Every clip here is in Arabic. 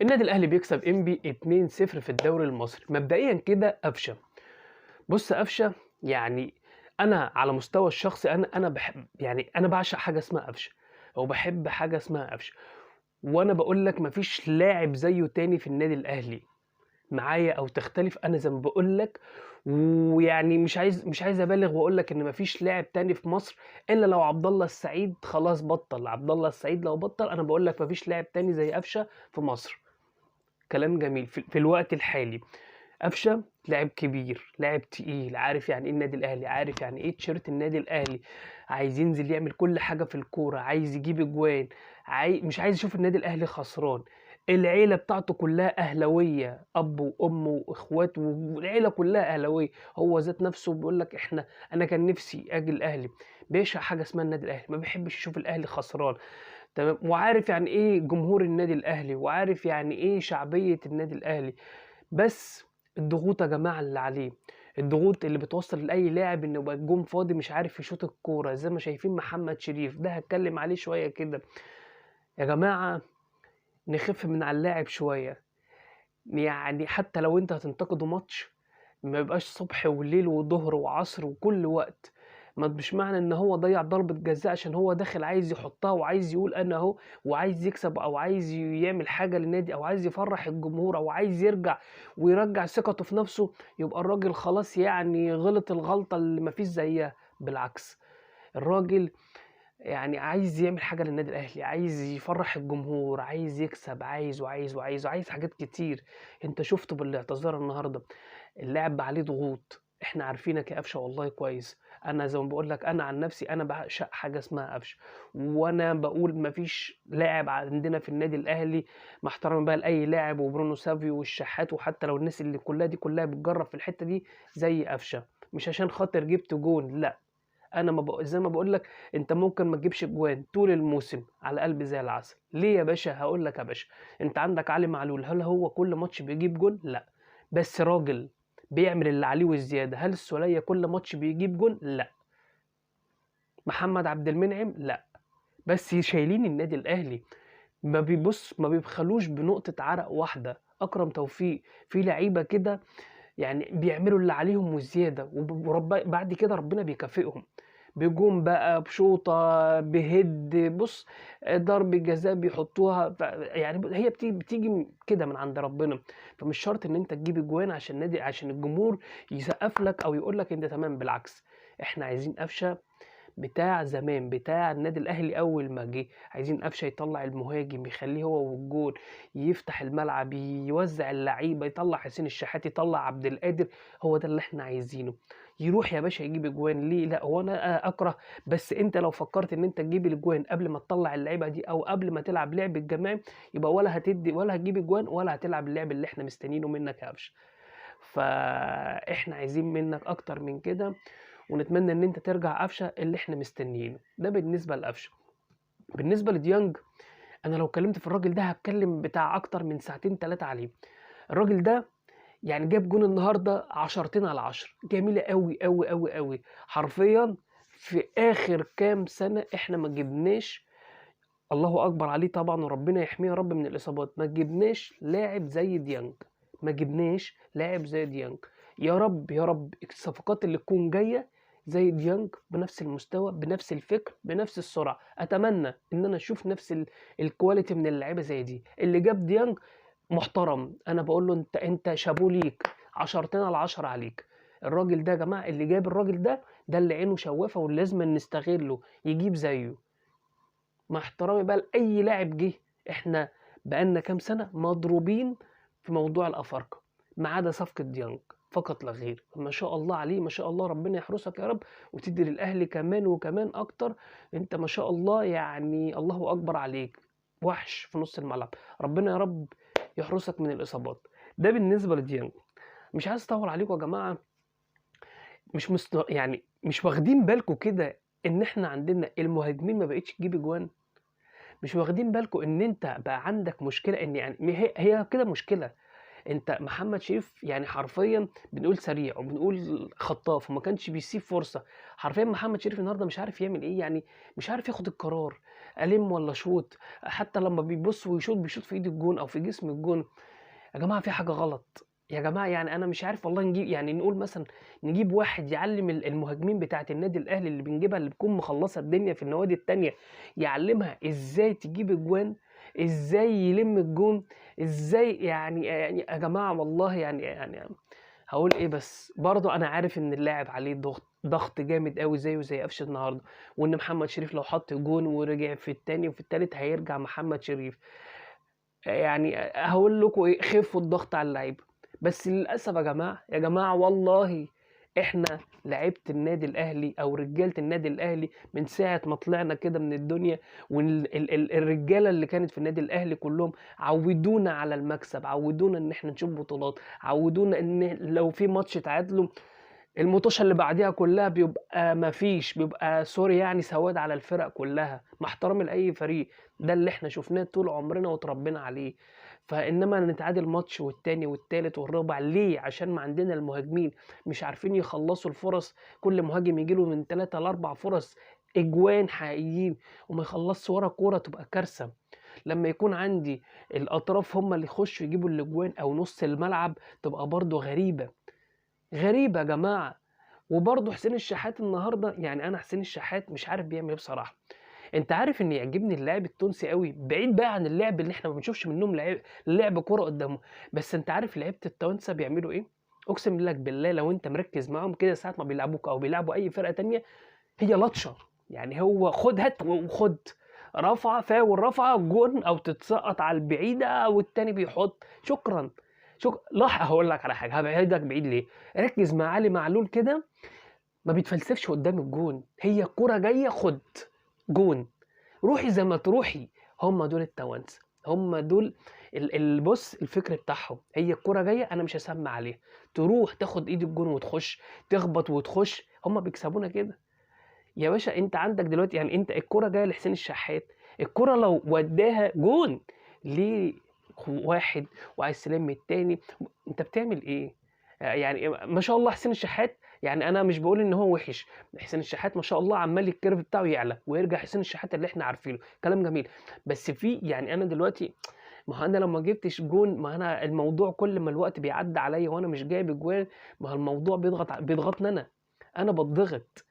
النادي الاهلي بيكسب انبي 2-0 في الدوري المصري. مبدئيا كده قفشه. بص قفشه، يعني انا على مستوى الشخصي انا بحب، يعني انا بعشق حاجه اسمها قفشه، وبحب حاجه اسمها قفشه. وانا بقول لك مفيش لاعب زيه تاني في النادي الاهلي معايا او تختلف. انا زي ما بقول لك، ويعني مش عايز ابالغ واقول لك ان مفيش لاعب تاني في مصر الا لو عبد الله السعيد خلاص بطل. عبد الله السعيد لو بطل انا بقول لك مفيش لاعب تاني زي قفشه في مصر. كلام جميل في الوقت الحالي. قفشه لاعب كبير، لاعب تقيل، عارف يعني ايه النادي الاهلي، عارف يعني ايه تيشيرت النادي الاهلي. عايز ينزل يعمل كل حاجه في الكوره، عايز يجيب اجوان، مش عايز يشوف النادي الاهلي خسران. العيله بتاعته كلها اهلاويه، اب وام واخوات، والعيله كلها اهلاويه. هو ذات نفسه بيقول لك انا كان نفسي اجي الاهلي. بيعشق حاجه اسمها النادي الاهلي، ما بيحبش يشوف الاهلي خسران. تمام، وعارف يعني ايه جمهور النادي الاهلي، وعارف يعني ايه شعبيه النادي الاهلي. بس الضغوط يا جماعه اللي عليه، الضغوط اللي بتوصل لاي لاعب انه يبقى الجون فاضي مش عارف يشوط الكوره، زي ما شايفين محمد شريف ده، هتكلم عليه شويه كده. يا جماعه نخف من على اللاعب شويه. يعني حتى لو انت هتنتقده ماتش، ما يبقاش صبح وليل وظهر وعصر وكل وقت. ما مش معنى ان هو ضيع ضربة جزاء عشان هو داخل عايز يحطها وعايز يقول انا اهو، وعايز يكسب او عايز يعمل حاجة للنادي او عايز يفرح الجمهور او عايز يرجع ويرجع ثقته في نفسه، يبقى الراجل خلاص يعني غلط الغلطة اللي مفيش زيها. بالعكس، الراجل يعني عايز يعمل حاجة للنادي الأهلي، عايز يفرّح الجمهور، عايز يكسب، عايز حاجات كتير. أنت شُفته بالاعتذار النهارده، اللاعب بقى عليه ضغوط، إحنا عارفينك يا قفشة والله كويس. أنا زي ما باقول لك، أنا عن نفسي أنا باعشق حاجة اسمها قفشة، وأنا باقول ما فيش لاعب عندنا في النادي الأهلي، مع احترامي بقى لأي لاعب وبرونو سافيو والشحات، وحتى لو الناس اللي كلّها دي كلّها بتجرّب في الحتّة دي زي قفشة. مش عشان خاطر جِبت جون، لأ. أنا ما زي ما باقول لك، أنت ممكن ما تجيبش أجوان طول الموسم على قلبي زي العسل. ليه يا باشا؟ هاقول لك يا باشا، أنت عندك علي معلول، هل هو كل ماتش بيجيب جون؟ لأ، بس راجل بيعمل اللي عليه والزيادة. هل السولية كل ماتش بيجيب جون؟ لأ. محمد عبد المنعم؟ لأ. بس شايلين النادي الأهلي، ما بيبخلوش بنقطة عرق واحدة. أكرم توفيق، في لعيبة كده يعني بيعملوا اللي عليهم وزيادة، بعد كده ربنا بيكافئهم بجون بقى، بشوطة، بهيد، بص، ضربة جزاء بيحطوها. يعني هي بتيجي كده من عند ربنا. فمش شرط ان انت تجيب اجوان عشان نادي، عشان الجمهور يسقف لك او يقول لك انت تمام. بالعكس، احنا عايزين قفشه بتاع زمان، بتاع النادي الاهلي اول ما جه. عايزين قفشه يطلع المهاجم، يخليه هو والجول، يفتح الملعب، يوزع اللعيبه، يطلع حسين الشحات، يطلع عبد القادر. هو ده اللي احنا عايزينه. يروح يا باشا يجيب اجوان. ليه لا؟ هو انا اكره؟ بس انت لو فكرت ان انت تجيب الاجوان قبل ما تطلع اللعيبه دي، او قبل ما تلعب لعب الجماعي، يبقى ولا هتدي ولا هتجيب اجوان ولا هتلعب اللعب اللي احنا مستنيينه منك يا قفشه. فاحنا عايزين منك اكتر من كده، ونتمنى ان انت ترجع قفشه اللي احنا مستنيينه. ده بالنسبه لقفشه. بالنسبه لديانج، انا لو اتكلمت في الراجل ده هتكلم بتاع اكتر من ساعتين ثلاثه عليه. الراجل ده يعني جاب جون النهارده 10 على 10، جميله قوي قوي قوي قوي. حرفيا في اخر كام سنه احنا ما جبناش، الله اكبر عليه طبعا وربنا يحميه يا رب من الاصابات، ما جبناش لاعب زي ديانج. ما جبناش لاعب زي ديانج. يا رب يا رب الصفقات اللي تكون جايه زي ديانج، بنفس المستوى، بنفس الفكر، بنفس السرعه. اتمنى ان انا اشوف نفس الكواليتي من اللعيبه زي دي. اللي جاب ديانج محترم، انا بقول له انت شابوه ليك، 10 على 10 عليك. الراجل ده يا جماعه، اللي جاب الراجل ده اللي عينه شوافه واللي لازم نستغله، يجيب زيه. مع احترامي بقى لأي لاعب جه، احنا بقالنا كام سنة مضروبين في موضوع الأفارقة، ما عدا صفقة ديانج فقط لا غير. ما شاء الله عليه، ما شاء الله، ربنا يحرسك يا رب وتدي للأهلي كمان وكمان أكتر. أنت ما شاء الله، يعني الله أكبر عليك، وحش في نص الملعب. ربنا يا رب يحرسك من الإصابات. ده بالنسبة لديانج. مش عايز أطول عليكم يا جماعة. يعني مش واخدين بالكم كده إن إحنا عندنا المهاجمين ما بقتش تجيب أجوان؟ مش واخدين بالكم ان انت بقى عندك مشكله، ان يعني هي كده مشكله. انت محمد شريف يعني حرفيا بنقول سريع وبنقول خطاف وما كانش بيسيب فرصه. حرفيا محمد شريف النهارده مش عارف يعمل ايه، يعني مش عارف ياخد القرار. ألِم والّا أشوط، حتى لمّا بيبُص ويشوط بيشوط في إيد الجون أو في جسم الجون. يا جماعة في حاجة غلط، يا جماعة يعني أنا مش عارف والله يعني نقول مثلًا نجيب واحد يعلّم المهاجمين بتاعة النادي الأهلي اللي بنجيبها اللي بتكون مخلّصة الدنيا في النوادي التانية، يعلّمها إزاي تجيب أجوان، إزاي يلِم الجون، إزاي يعني يا جماعة والله يعني هاقول إيه بس، برضه أنا عارف إن اللاعب عليه ضغط جامد أوي زيه زي قفشة النهارده، وإن محمد شريف لو حط جون ورجع في التاني وفي التالت هيرجع محمد شريف. يعني هاقول لكم إيه، خفّوا الضغط على اللعيبة، بس للأسف يا جماعة والله إحنا لعيبة النادي الأهلي أو رجالة النادي الأهلي من ساعة ما طلعنا كده من الدنيا الرجالة اللي كانت في النادي الأهلي كلّهم عوّدونا على المكسب، عوّدونا إن إحنا نشوف بطولات، عوّدونا إن لو في ماتش تعادلوا المُطوشة اللي بعديها كلّها بيبقى ما فيش، بيبقى sorry يعني سواد على الفرق كلّها، مع احترامي لأي فريق، ده اللي إحنا شُفناه طول عمرنا واتربينا عليه. فإنما نتعادل ماتش والتاني والتالت والرابع ليه؟ عشان ما عندنا المهاجمين مش عارفين يخلّصوا الفُرَص، كل مهاجم ييجي له من 3 ل4 فُرَص أجوان حقيقيين وما يخلّصش ورا كورة تبقى كارثة. لمّا يكون عندي الأطراف هم اللي يخشوا يجيبوا الأجوان أو نُص الملعب تبقى برضه غريبة، غريبة يا جماعة. وبرضه حسين الشحات النهارده يعني أنا حسين الشحات مش عارف بيعمل إيه بصراحة. أنت عارف إن يعجبني اللاعب التونسي أوي، بعيد بقى عن اللعب اللي إحنا ما بنشوفش منهم لعب كورة قدّامهم، بس أنت عارف لعيبة التوانسة بيعملوا إيه؟ أقسم لك بالله لو أنت مركّز معاهم كده ساعة ما بيلعبوك أو بيلعبوا أي فرقة تانية، هي لطشة، يعني هو خُد هات وخُد، رفعة فاول رفعة جون أو تتسقط على البعيدة والتاني بيحط، شكرًا. هاقول لك على حاجة، هابعدك بعيد ليه، ركّز مع علي معلول كده ما بيتفلسفش قدّام الجون، هي الكورة جاية خُد، جون، روحي زي ما تروحي، هم دول التوانسة، هم دول بُص الفكر بتاعهم، هي الكورة جاية أنا مش هاسمّع عليها، تروح تاخد إيد الجون وتخش، تخبط وتخش، هم بيكسبونا كده. يا باشا أنت عندك دلوقتي يعني أنت الكورة جاية لحسين الشحات، الكورة لو ودّاها جون، ليه واحد وعايز تلم التاني، أنت بتعمل إيه؟ يعني ما شاء الله حسين الشحات يعني أنا مش باقول إن هو وِحِش، حسين الشحات ما شاء الله عمّال الcurve بتاعه يعلى، ويرجع حسين الشحات اللي إحنا عارفينه، كلام جميل، بس يعني أنا دلوقتي ما هو أنا لو ما جبتش جون ما أنا الموضوع كل ما الوقت بيعدّي عليَّ وأنا مش جايب أجوان، ما هو الموضوع بيضغطني أنا باتضغط.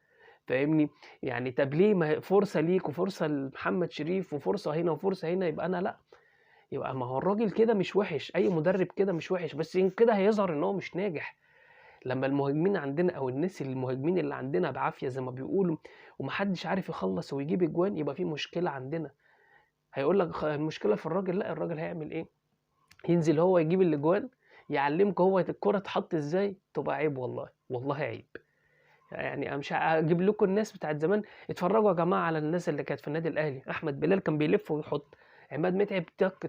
فاهمني؟ يعني طب ليه ما هي فرصة ليك وفرصة لمحمد شريف وفرصة هنا وفرصة هنا، يبقى أنا لأ، يبقى ما هو الراجل كده مش وِحِش، أي مدرب كده مش وِحِش، بس كده هيظهر إن هو مش ناجح، لمّا المهاجمين عندنا أو الناس المهاجمين اللي عندنا بعافية زي ما بيقولوا، وما حدش عارف يخلّص ويجيب أجوان، يبقى في مشكلة عندنا، هيقول لك المشكلة في الراجل، لأ الراجل هيعمل إيه؟ ينزل هو يجيب الأجوان، يعلّمكم هو الكورة تتحط إزاي، تبقى عيب والله، والله عيب. يعني أنا مش هاجيب لكم الناس بتاعة زمان، اتفرّجوا يا جماعة على الناس اللي كانت في النادي الأهلي، أحمد بلال كان بيلِف ويحُط، عماد متعب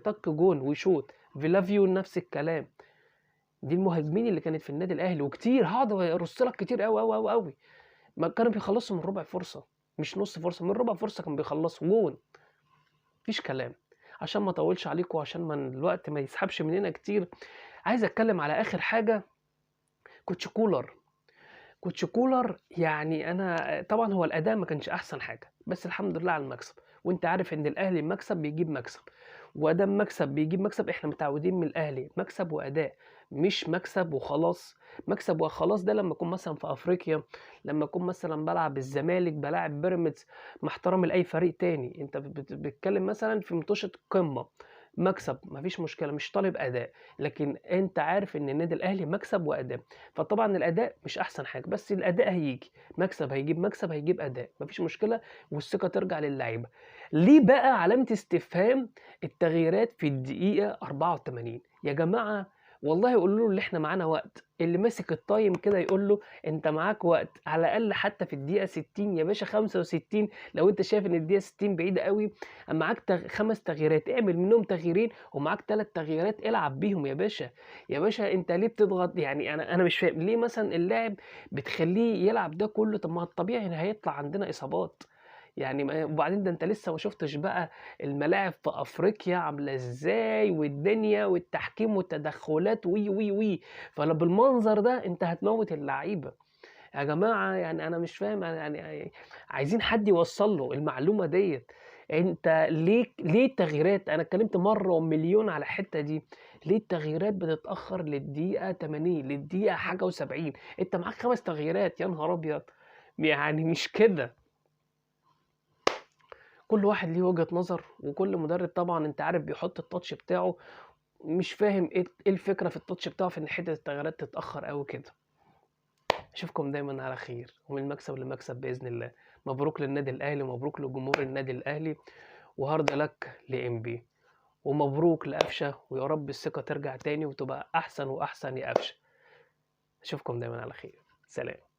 طَق جون ويشوط، فيلافيو نفس الكلام، دي المهاجمين اللي كانت في النادي الأهلي وكتير، هاقعد أرُص لك كتير أوي، أوي، أوي، أوي، ما كانوا بيخلّصوا من رُبع فرصة، مش نُص فرصة، من رُبع فرصة كانوا بيخلّصوا جون، ما فيش كلام. عشان ما أطوّلش عليكم وعشان الوقت ما يسحبش مننا كتير، عايز أتكلّم على آخر حاجة، كوتش كولر. كوتش كولر يعني أنا طبعًا هو الأداء ما كانش أحسن حاجة، بس الحمد لله على المكسب، وأنت عارف إن الأهلي مكسب بيجيب مكسب، وأدام مكسب بيجيب مكسب إحنا متعودين من الأهلي مكسب وأداء، مش مكسب وخلاص، مكسب وخلاص ده لمّا أكون مثلًا في أفريقيا، لمّا أكون مثلًا بالعب الزمالك، بالاعب بيراميدز، مع احترامي لأي فريق تاني، أنت بتتكلم مثلًا في مطوشة قمة، مكسب ما فيش مشكلة مش طالب أداء، لكن أنت عارف إن النادي الأهلي مكسب وأداء. فطبعًا الأداء مش أحسن حاجة، بس الأداء هييجي، مكسب هيجيب أداء، ما فيش مشكلة والثقة ترجع للعيبة. ليه بقى علامة استفهام التغييرات في الدقيقة 84؟ يا جماعة والله قولوا له اللي إحنا معانا وقت، اللي ماسك التايم كده يقول له أنت معاك وقت، على الأقل حتى في الدقيقة 60 يا باشا 65 لو أنت شايف إن الدقيقة 60 بعيدة أوي، معاك 5 تغييرات، اعمل منهم تغييرين ومعاك 3 تغييرات العب بيهم يا باشا. يا باشا أنت ليه بتضغط يعني أنا مش فاهم ليه مثلًا اللاعب بتخلّيه يلعب ده كلّه، طب ما هو الطبيعي إن هيطلع عندنا إصابات، يعني وبعدين ده أنت لسه ما شُفتش بقى الملاعب في أفريقيا عاملة إزاي والدنيا والتحكيم والتدخلات و، بالمنظر ده أنت هتموّت اللعيبة، يا جماعة يعني أنا مش فاهم يعني عايزين حد يوصّل له المعلومة ديّة، أنت ليه التغييرات؟ أنا اتكلمت مرة ومليون على الحتة دي، ليه التغييرات بتتأخر للدقيقة 80 للدقيقة حاجة و70؟ أنت معاك 5 تغييرات، يا نهار أبيض! يعني مش كده. كل واحد ليه وجهة نظر، وكل مدرب طبعًا أنت عارف بيحط الtouch بتاعه، مش فاهم إيه الفكرة في الtouch بتاعه في إن حتة التغييرات تتأخر أوي كده. أشوفكم دايمًا على خير، ومن مكسب لمكسب بإذن الله. مبروك للنادي الأهلي، ومبروك لجمهور النادي الأهلي، وhard luck لإنبي، ومبروك لقفشة، ويا رب الثقة ترجع تاني وتبقى أحسن وأحسن يا قفشة. أشوفكم دايمًا على خير، سلام.